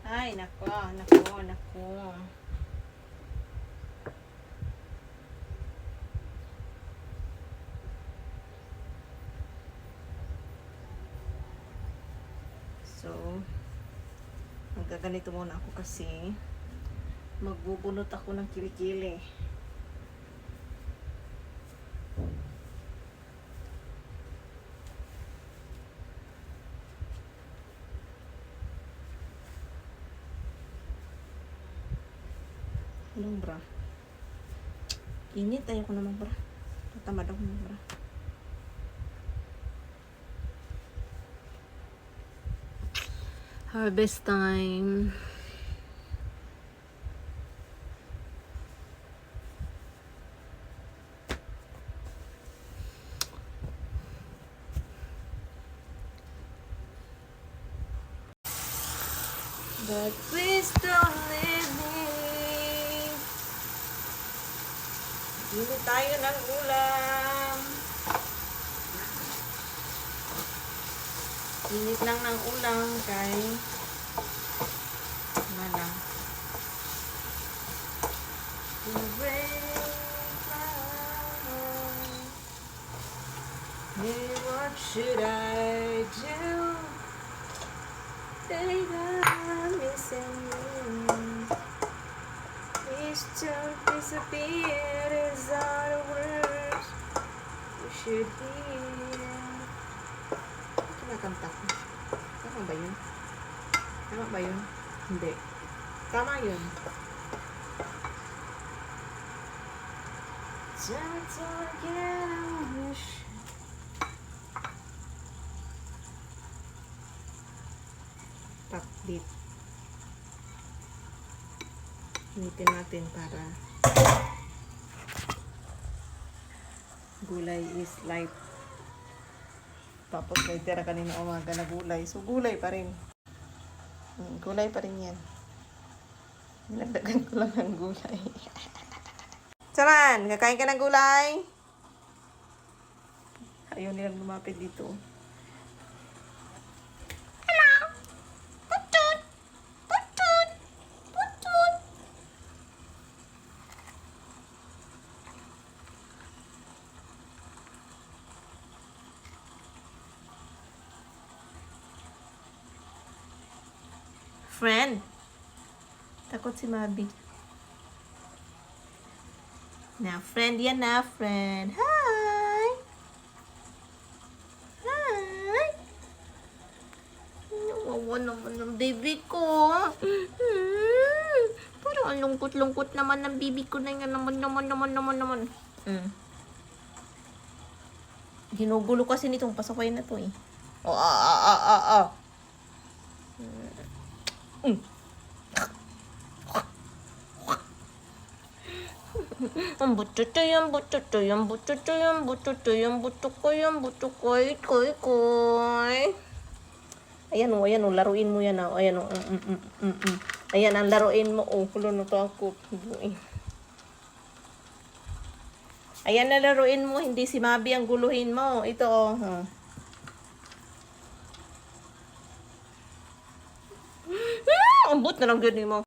Ay, nako, nako, nako. So, magaganito muna ako kasi magbubunot ako ng kilikili. Anong bra? Init, ayoko naman bra. Tatamad ako ng bra. Harvest time. But please don't leave me. Hindi tayo ng ulam. Init lang ng ulam kay malang. Hey, what should I do? Baby, I'm missing you. Please don't disappear. These are the words you should hear. Kinakanta ko. Tama ba yun? Tama ba yun? Hindi. Tama yun. Don't forget I wish. Top beat. Initin natin para gulay is life. Tapos may tira kanina umaga na gulay. So gulay pa rin. Gulay pa rin yan. Nilagdagan ko lang ng gulay. Saran, kakain ka ng gulay? Ayaw nilang lumapit dito. Friend. Takot si Mabi. Na, friend yan na, friend. Hi! Hi! Nawawa naman ng baby ko. Parang ang lungkot-lungkot naman ng baby ko na yan. Naman. Ginugulo kasi nitong pasaway na to eh. Ang buto ko, koy. Ayan o, laruin mo yan o. Ayan o, Ayan, ang laruin mo. Hulo na to ako. Ayan na laruin mo, hindi si Mabi ang guluhin mo. Ito o. Ang but na lang ganun mo.